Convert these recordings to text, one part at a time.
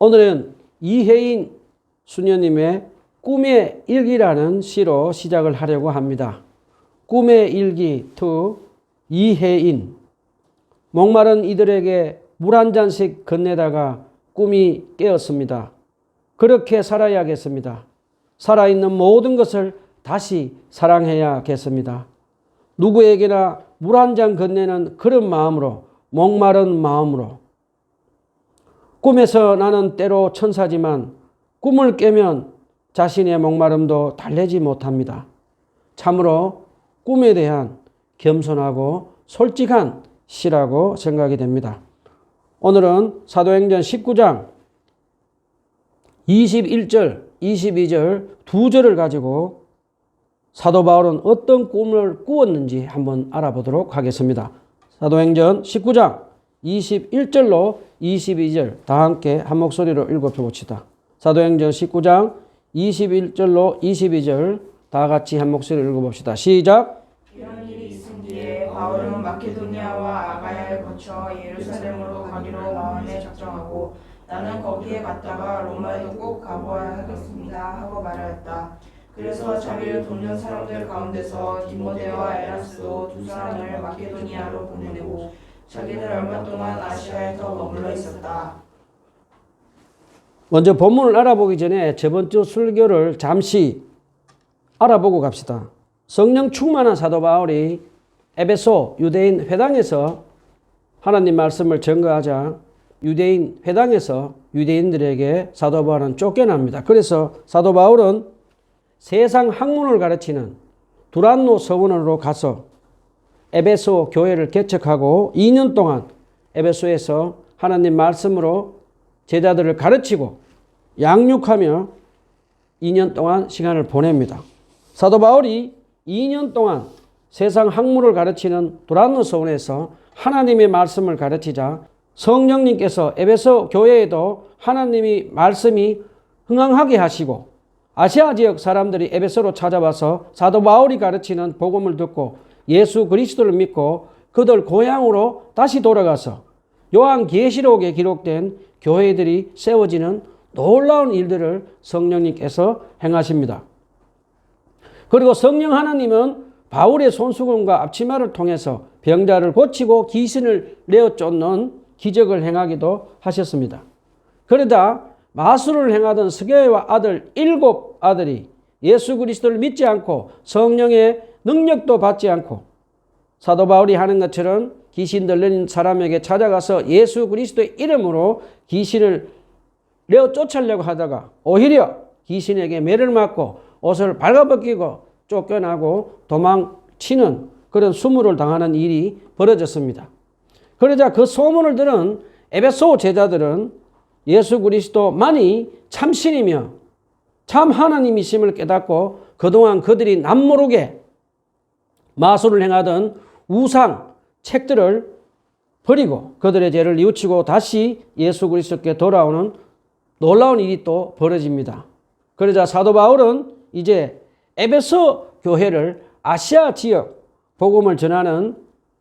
오늘은 이혜인 수녀님의 꿈의 일기라는 시로 시작을 하려고 합니다. 꿈의 일기 2 이혜인. 목마른 이들에게 물 한 잔씩 건네다가 꿈이 깨었습니다. 그렇게 살아야겠습니다. 살아있는 모든 것을 다시 사랑해야겠습니다. 누구에게나 물 한 잔 건네는 그런 마음으로, 목마른 마음으로. 꿈에서 나는 때로 천사지만 꿈을 깨면 자신의 목마름도 달래지 못합니다. 참으로 꿈에 대한 겸손하고 솔직한 시라고 생각이 됩니다. 오늘은 사도행전 19장 21절, 22절 두 절을 가지고 사도 바울은 어떤 꿈을 꾸었는지 한번 알아보도록 하겠습니다. 사도행전 19장 21절로 22절 다 함께 한 목소리로 읽어봅시다. 사도행전 19장 21절로 22절 다 같이 한 목소리로 읽어봅시다. 시작. 이런 일이 있은 뒤에 바울은 마케도니아와 아가야를 거쳐 예루살렘으로 가기로 마음에 작정하고 나는 거기에 갔다가 로마에도 꼭 가보아야 하겠습니다 하고 말하였다. 그래서 자기를 돕는 사람들 가운데서 디모데와 에라스도 두 사람을 마케도니아로 보내고 자기는 얼마 동안 아시아에 더 머물러 있었다. 먼저 본문을 알아보기 전에 저번 주 설교를 잠시 알아보고 갑시다. 성령 충만한 사도 바울이 에베소 유대인 회당에서 하나님 말씀을 전거하자 유대인 회당에서 유대인들에게 사도 바울은 쫓겨납니다. 그래서 사도 바울은 세상 학문을 가르치는 두란노 서원으로 가서 에베소 교회를 개척하고 2년 동안 에베소에서 하나님 말씀으로 제자들을 가르치고 양육하며 2년 동안 시간을 보냅니다. 사도 바울이 2년 동안 세상 학문을 가르치는 두란노 서원에서 하나님의 말씀을 가르치자 성령님께서 에베소 교회에도 하나님의 말씀이 흥황하게 하시고 아시아 지역 사람들이 에베소로 찾아와서 사도 바울이 가르치는 복음을 듣고 예수 그리스도를 믿고 그들 고향으로 다시 돌아가서 요한계시록에 기록된 교회들이 세워지는 놀라운 일들을 성령님께서 행하십니다. 그리고 성령 하나님은 바울의 손수건과 앞치마를 통해서 병자를 고치고 귀신을 내어 쫓는 기적을 행하기도 하셨습니다. 그러다 마술을 행하던 스게와 아들 7 아들이 예수 그리스도를 믿지 않고 성령의 능력도 받지 않고 사도 바울이 하는 것처럼 귀신 들린 사람에게 찾아가서 예수 그리스도의 이름으로 귀신을 내어 쫓으려고 하다가 오히려 귀신에게 매를 맞고 옷을 발가벗기고 쫓겨나고 도망치는 그런 수모를 당하는 일이 벌어졌습니다. 그러자 그 소문을 들은 에베소 제자들은 예수 그리스도만이 참신이며 참 하나님이심을 깨닫고 그동안 그들이 남모르게 마술을 행하던 우상 책들을 버리고 그들의 죄를 뉘우치고 다시 예수 그리스도께 돌아오는 놀라운 일이 또 벌어집니다. 그러자 사도 바울은 이제 에베소 교회를 아시아 지역 복음을 전하는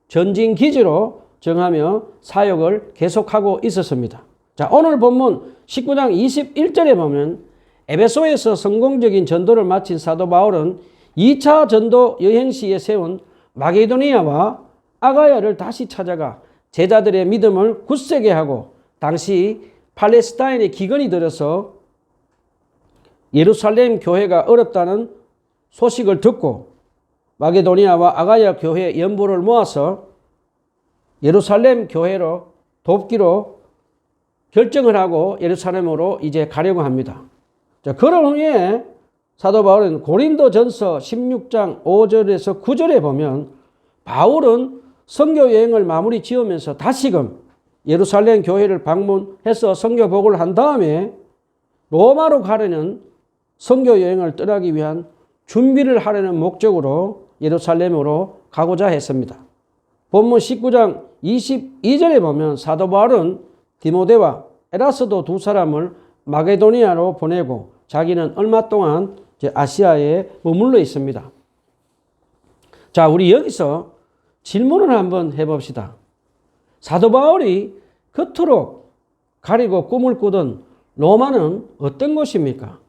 전진 기지로 정하며 사역을 계속하고 있었습니다. 자, 오늘 본문 19장 21절에 보면 에베소에서 성공적인 전도를 마친 사도 바울은 2차 전도 여행 시에 세운 마게도니아와 아가야를 다시 찾아가 제자들의 믿음을 굳세게 하고 당시 팔레스타인에 기근이 들어서 예루살렘 교회가 어렵다는 소식을 듣고 마게도니아와 아가야 교회 연보를 모아서 예루살렘 교회로 돕기로 결정을 하고 예루살렘으로 이제 가려고 합니다. 자, 그런 후에 사도 바울은 고린도전서 16장 5절에서 9절에 보면 바울은 선교 여행을 마무리 지으면서 다시금 예루살렘 교회를 방문해서 선교 복을 한 다음에 로마로 가려는 선교 여행을 떠나기 위한 준비를 하려는 목적으로 예루살렘으로 가고자 했습니다. 본문 19장 22절에 보면 사도 바울은 디모데와 에라스도 두 사람을 마게도니아로 보내고 자기는 얼마 동안 아시아에 머물러 있습니다. 자, 우리 여기서 질문을 한번 해봅시다. 사도 바울이 그토록 가리고 꿈을 꾸던 로마는 어떤 곳입니까?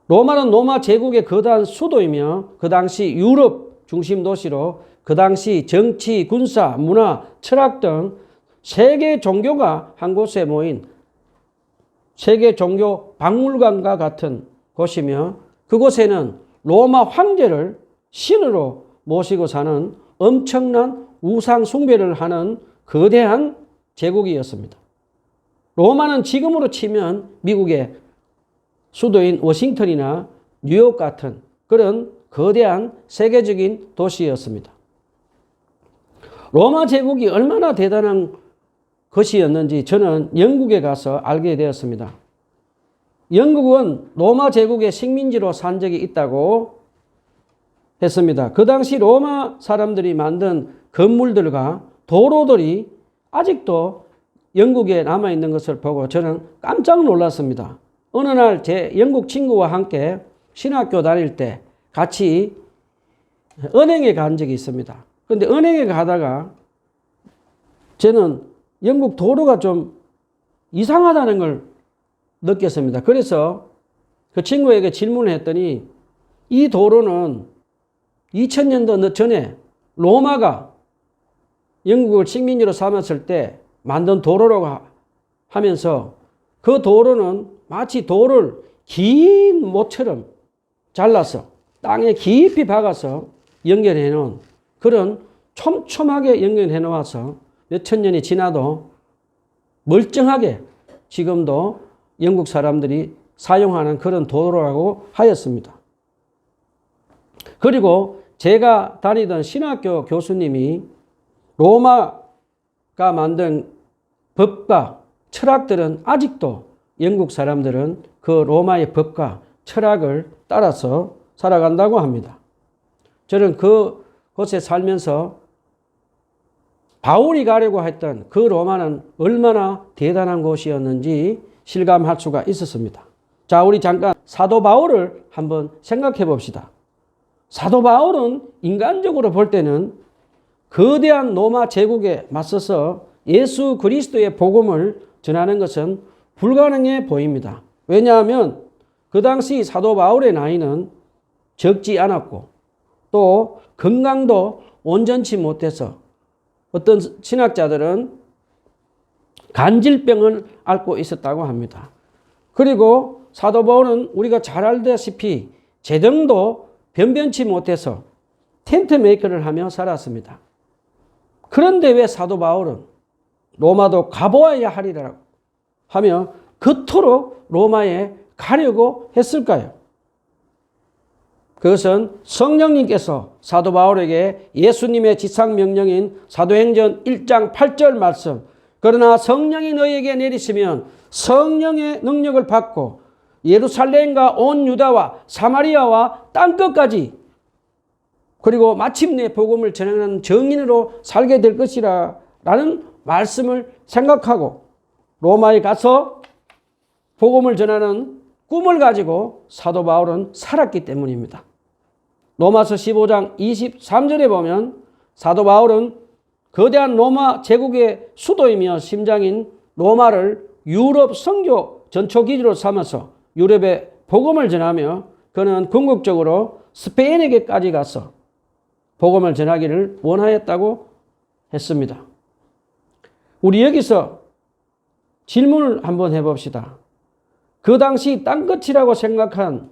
로마는 로마 제국의 거대한 수도이며 그 당시 유럽 중심 도시로 그 당시 정치, 군사, 문화, 철학 등 세계 종교가 한 곳에 모인 세계 종교 박물관과 같은 곳이며 그곳에는 로마 황제를 신으로 모시고 사는 엄청난 우상 숭배를 하는 거대한 제국이었습니다. 로마는 지금으로 치면 미국의 수도인 워싱턴이나 뉴욕 같은 그런 거대한 세계적인 도시였습니다. 로마 제국이 얼마나 대단한 것이었는지 저는 영국에 가서 알게 되었습니다. 영국은 로마 제국의 식민지로 산 적이 있다고 했습니다. 그 당시 로마 사람들이 만든 건물들과 도로들이 아직도 영국에 남아있는 것을 보고 저는 깜짝 놀랐습니다. 어느 날 제 영국 친구와 함께 신학교 다닐 때 같이 은행에 간 적이 있습니다. 그런데 은행에 가다가 저는 영국 도로가 좀 이상하다는 걸 느꼈습니다. 그래서 그 친구에게 질문을 했더니 이 도로는 2000년도 전에 로마가 영국을 식민지로 삼았을 때 만든 도로라고 하면서 그 도로는 마치 돌을 긴 모처럼 잘라서 땅에 깊이 박아서 연결해 놓은 그런 촘촘하게 연결해 놓아서 몇천 년이 지나도 멀쩡하게 지금도 영국 사람들이 사용하는 그런 도로라고 하였습니다. 그리고 제가 다니던 신학교 교수님이 로마가 만든 법과 철학들은 아직도 영국 사람들은 그 로마의 법과 철학을 따라서 살아간다고 합니다. 저는 그곳에 살면서 바울이 가려고 했던 그 로마는 얼마나 대단한 곳이었는지 실감할 수가 있었습니다. 자, 우리 잠깐 사도 바울을 한번 생각해 봅시다. 사도 바울은 인간적으로 볼 때는 거대한 로마 제국에 맞서서 예수 그리스도의 복음을 전하는 것은 불가능해 보입니다. 왜냐하면 그 당시 사도 바울의 나이는 적지 않았고 또 건강도 온전치 못해서 어떤 신학자들은 간질병을 앓고 있었다고 합니다. 그리고 사도 바울은 우리가 잘 알다시피 재정도 변변치 못해서 텐트 메이커를 하며 살았습니다. 그런데 왜 사도 바울은 로마도 가보아야 하리라 하며 그토록 로마에 가려고 했을까요? 그것은 성령님께서 사도 바울에게 예수님의 지상명령인 사도행전 1장 8절 말씀 그러나 성령이 너희에게 내리시면 성령의 능력을 받고 예루살렘과 온 유다와 사마리아와 땅끝까지 그리고 마침내 복음을 전하는 증인으로 살게 될 것이라 라는 말씀을 생각하고 로마에 가서 복음을 전하는 꿈을 가지고 사도 바울은 살았기 때문입니다. 로마서 15장 23절에 보면 사도 바울은 거대한 로마 제국의 수도이며 심장인 로마를 유럽 선교 전초기지로 삼아서 유럽에 복음을 전하며 그는 궁극적으로 스페인에게까지 가서 복음을 전하기를 원하였다고 했습니다. 우리 여기서 질문을 한번 해봅시다. 그 당시 땅끝이라고 생각한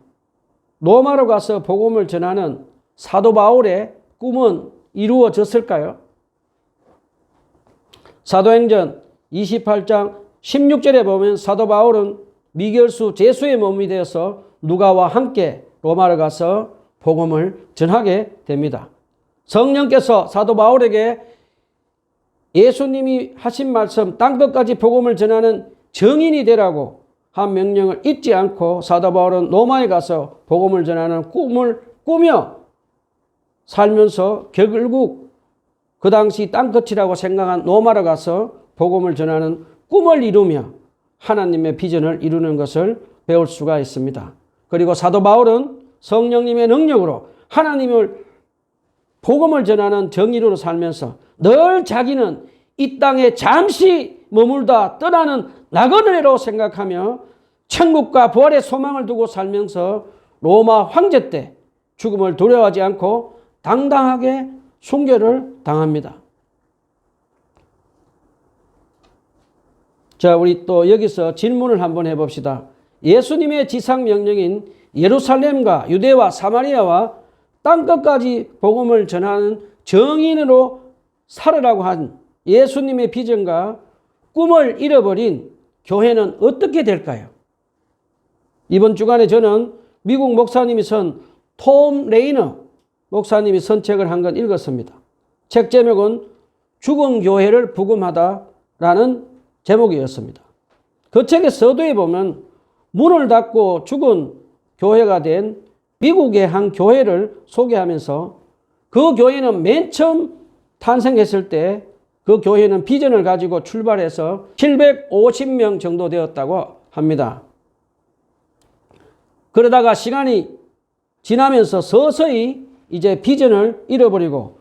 로마로 가서 복음을 전하는 사도 바울의 꿈은 이루어졌을까요? 사도행전 28장 16절에 보면 사도 바울은 미결수 제수의 몸이 되어서 누가와 함께 로마로 가서 복음을 전하게 됩니다. 성령께서 사도 바울에게 예수님이 하신 말씀 땅끝까지 복음을 전하는 증인이 되라고 한 명령을 잊지 않고 사도 바울은 로마에 가서 복음을 전하는 꿈을 꾸며 살면서 결국 그 당시 땅끝이라고 생각한 로마로 가서 복음을 전하는 꿈을 이루며 하나님의 비전을 이루는 것을 배울 수가 있습니다. 그리고 사도 바울은 성령님의 능력으로 하나님을 복음을 전하는 정의로 살면서 늘 자기는 이 땅에 잠시 머물다 떠나는 나그네로 생각하며 천국과 부활의 소망을 두고 살면서 로마 황제 때 죽음을 두려워하지 않고 당당하게 순교를 당합니다. 자, 우리 또 여기서 질문을 한번 해봅시다. 예수님의 지상 명령인 예루살렘과 유대와 사마리아와 땅끝까지 복음을 전하는 정인으로 살으라고 한 예수님의 비전과 꿈을 잃어버린 교회는 어떻게 될까요? 이번 주간에 저는 미국 목사님이 쓴 톰 레이너 목사님이 쓴 책을 한 권 읽었습니다. 책 제목은 죽은 교회를 부금하다라는 제목이었습니다. 그 책의 서두에 보면 문을 닫고 죽은 교회가 된 미국의 한 교회를 소개하면서 그 교회는 맨 처음 탄생했을 때 그 교회는 비전을 가지고 출발해서 750명 정도 되었다고 합니다. 그러다가 시간이 지나면서 서서히 이제 비전을 잃어버리고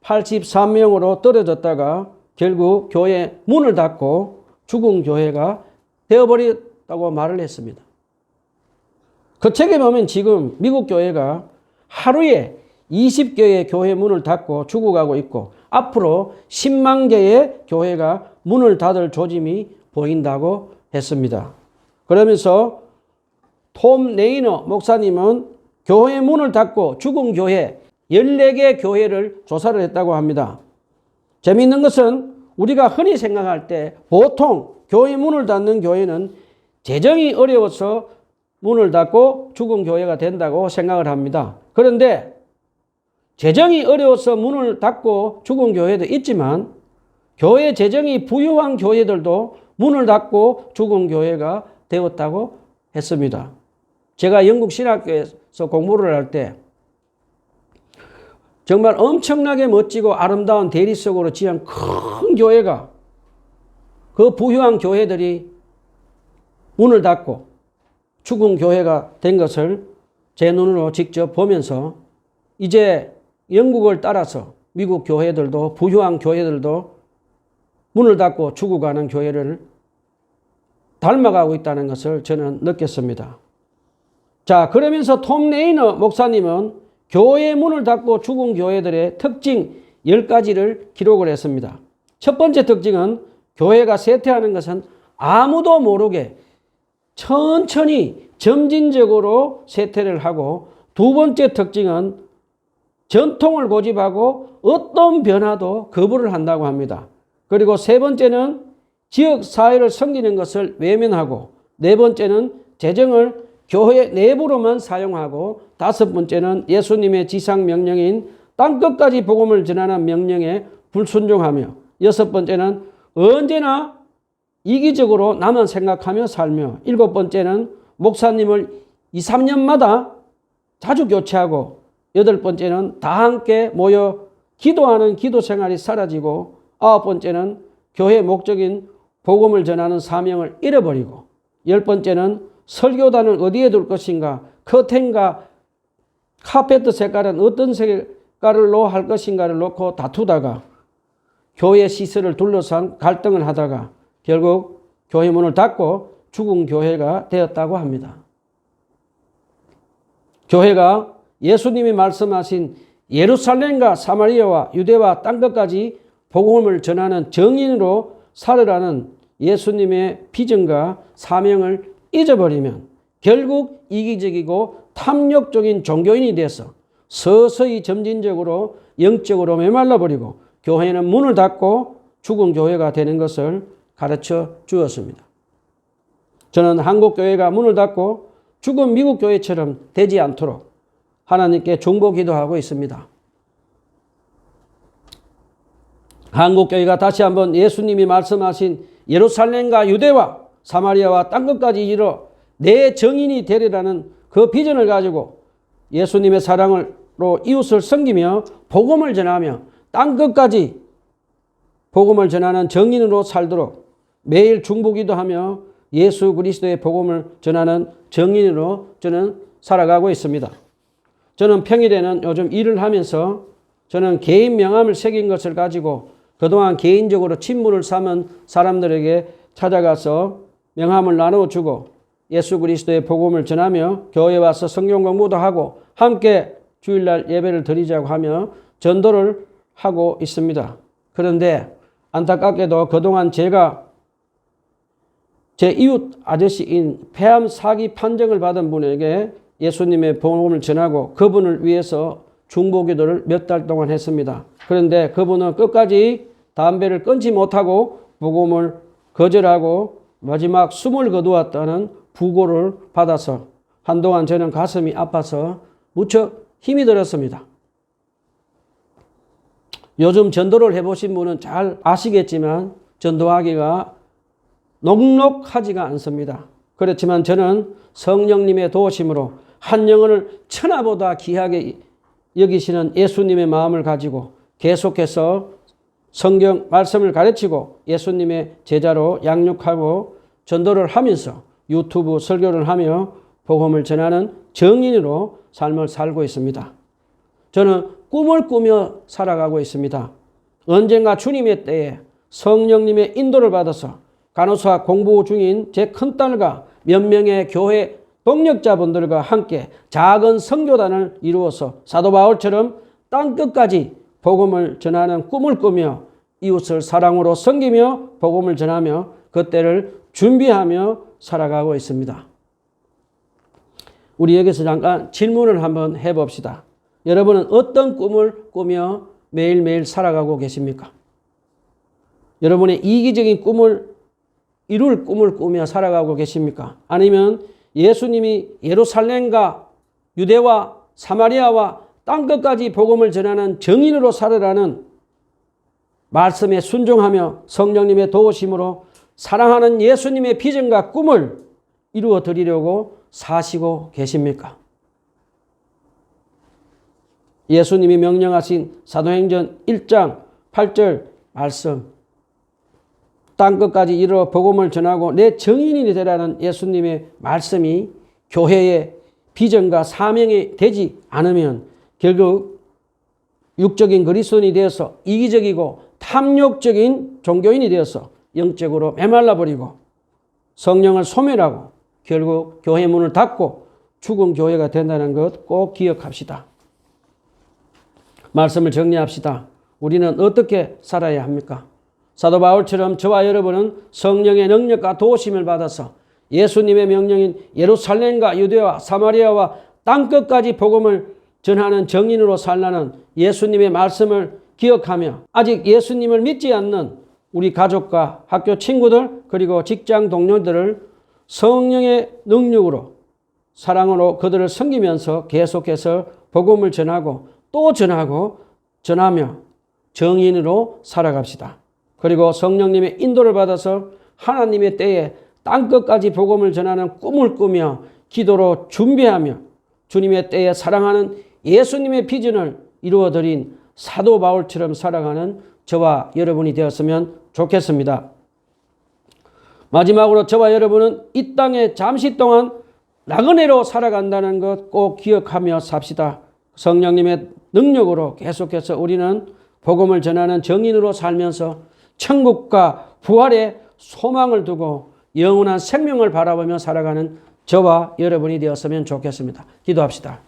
83명으로 떨어졌다가 결국 교회 문을 닫고 죽은 교회가 되어버렸다고 말을 했습니다. 그 책에 보면 지금 미국 교회가 하루에 20개의 교회 문을 닫고 죽어가고 있고 앞으로 10만 개의 교회가 문을 닫을 조짐이 보인다고 했습니다. 그러면서 톰 레이너 목사님은 교회 문을 닫고 죽은 교회 14개 교회를 조사를 했다고 합니다. 재미있는 것은 우리가 흔히 생각할 때 보통 교회 문을 닫는 교회는 재정이 어려워서 문을 닫고 죽은 교회가 된다고 생각을 합니다. 그런데 재정이 어려워서 문을 닫고 죽은 교회도 있지만 교회 재정이 부유한 교회들도 문을 닫고 죽은 교회가 되었다고 했습니다. 제가 영국 신학교에서 공부를 할 때 정말 엄청나게 멋지고 아름다운 대리석으로 지은 큰 교회가 그 부유한 교회들이 문을 닫고 죽은 교회가 된 것을 제 눈으로 직접 보면서 이제 영국을 따라서 미국 교회들도 부유한 교회들도 문을 닫고 죽어가는 교회를 닮아가고 있다는 것을 저는 느꼈습니다. 자, 그러면서 톰 레이너 목사님은 교회 문을 닫고 죽은 교회들의 특징 10가지를 기록을 했습니다. 첫 번째 특징은 교회가 쇠퇴하는 것은 아무도 모르게 천천히 점진적으로 쇠퇴를 하고 두 번째 특징은 전통을 고집하고 어떤 변화도 거부를 한다고 합니다. 그리고 세 번째는 지역 사회를 섬기는 것을 외면하고 네 번째는 재정을 교회 내부로만 사용하고 다섯 번째는 예수님의 지상 명령인 땅끝까지 복음을 전하는 명령에 불순종하며 여섯 번째는 언제나 이기적으로 나만 생각하며 살며 일곱 번째는 목사님을 2, 3년마다 자주 교체하고 여덟 번째는 다 함께 모여 기도하는 기도 생활이 사라지고 아홉 번째는 교회 목적인 복음을 전하는 사명을 잃어버리고 열 번째는 설교단을 어디에 둘 것인가 커튼과 카페트 색깔은 어떤 색깔로 할 것인가를 놓고 다투다가 교회 시설을 둘러싼 갈등을 하다가 결국 교회 문을 닫고 죽은 교회가 되었다고 합니다. 교회가 예수님이 말씀하신 예루살렘과 사마리아와 유대와 땅끝까지 복음을 전하는 정인으로 살으라는 예수님의 비전과 사명을 잊어버리면 결국 이기적이고 탐욕적인 종교인이 돼서 서서히 점진적으로 영적으로 메말라버리고 교회는 문을 닫고 죽은 교회가 되는 것을 가르쳐 주었습니다. 저는 한국 교회가 문을 닫고 죽은 미국 교회처럼 되지 않도록 하나님께 중보 기도하고 있습니다. 한국 교회가 다시 한번 예수님이 말씀하신 예루살렘과 유대와 사마리아와 땅끝까지 이르러 내 정인이 되리라는 그 비전을 가지고 예수님의 사랑으로 이웃을 섬기며 복음을 전하며 땅끝까지 복음을 전하는 정인으로 살도록 매일 중보기도하며 예수 그리스도의 복음을 전하는 정인으로 저는 살아가고 있습니다. 저는 평일에는 요즘 일을 하면서 저는 개인 명함을 새긴 것을 가지고 그동안 개인적으로 친분을 삼은 사람들에게 찾아가서 명함을 나눠주고 예수 그리스도의 복음을 전하며 교회에 와서 성경 공부도 하고 함께 주일날 예배를 드리자고 하며 전도를 하고 있습니다. 그런데 안타깝게도 그동안 제가 제 이웃 아저씨인 폐암 사기 판정을 받은 분에게 예수님의 복음을 전하고 그분을 위해서 중보기도를 몇 달 동안 했습니다. 그런데 그분은 끝까지 담배를 끊지 못하고 복음을 거절하고 마지막 숨을 거두었다는 부고를 받아서 한동안 저는 가슴이 아파서 무척 힘이 들었습니다. 요즘 전도를 해보신 분은 잘 아시겠지만 전도하기가 녹록하지가 않습니다. 그렇지만 저는 성령님의 도우심으로 한 영혼을 천하보다 귀하게 여기시는 예수님의 마음을 가지고 계속해서 성경 말씀을 가르치고 예수님의 제자로 양육하고 전도를 하면서 유튜브 설교를 하며 복음을 전하는 정인으로 삶을 살고 있습니다. 저는 꿈을 꾸며 살아가고 있습니다. 언젠가 주님의 때에 성령님의 인도를 받아서 간호사 공부 중인 제 큰딸과 몇 명의 교회 동력자분들과 함께 작은 선교단을 이루어서 사도 바울처럼 땅끝까지 복음을 전하는 꿈을 꾸며 이웃을 사랑으로 섬기며 복음을 전하며 그때를 준비하며 살아가고 있습니다. 우리 여기서 잠깐 질문을 한번 해봅시다. 여러분은 어떤 꿈을 꾸며 매일매일 살아가고 계십니까? 여러분의 이기적인 꿈을 이룰 꿈을 꾸며 살아가고 계십니까? 아니면 예수님이 예루살렘과 유대와 사마리아와 땅끝까지 복음을 전하는 정인으로 살아라는 말씀에 순종하며 성령님의 도우심으로 사랑하는 예수님의 비전과 꿈을 이루어 드리려고 사시고 계십니까? 예수님이 명령하신 사도행전 1장 8절 말씀, 땅끝까지 이르러 복음을 전하고 내 정인이 되라는 예수님의 말씀이 교회의 비전과 사명이 되지 않으면 결국 육적인 그리스도인이 되어서 이기적이고 탐욕적인 종교인이 되어서 영적으로 메말라 버리고 성령을 소멸하고 결국 교회 문을 닫고 죽은 교회가 된다는 것 꼭 기억합시다. 말씀을 정리합시다. 우리는 어떻게 살아야 합니까? 사도 바울처럼 저와 여러분은 성령의 능력과 도우심을 받아서 예수님의 명령인 예루살렘과 유대와 사마리아와 땅끝까지 복음을 전하는 정인으로 살라는 예수님의 말씀을 기억하며 아직 예수님을 믿지 않는 우리 가족과 학교 친구들 그리고 직장 동료들을 성령의 능력으로 사랑으로 그들을 섬기면서 계속해서 복음을 전하고 또 전하며 정인으로 살아갑시다. 그리고 성령님의 인도를 받아서 하나님의 때에 땅끝까지 복음을 전하는 꿈을 꾸며 기도로 준비하며 주님의 때에 사랑하는 예수님의 비전을 이루어드린 사도 바울처럼 살아가는 저와 여러분이 되었으면 좋겠습니다. 마지막으로 저와 여러분은 이 땅에 잠시 동안 나그네로 살아간다는 것 꼭 기억하며 삽시다. 성령님의 능력으로 계속해서 우리는 복음을 전하는 정인으로 살면서 천국과 부활의 소망을 두고 영원한 생명을 바라보며 살아가는 저와 여러분이 되었으면 좋겠습니다. 기도합시다.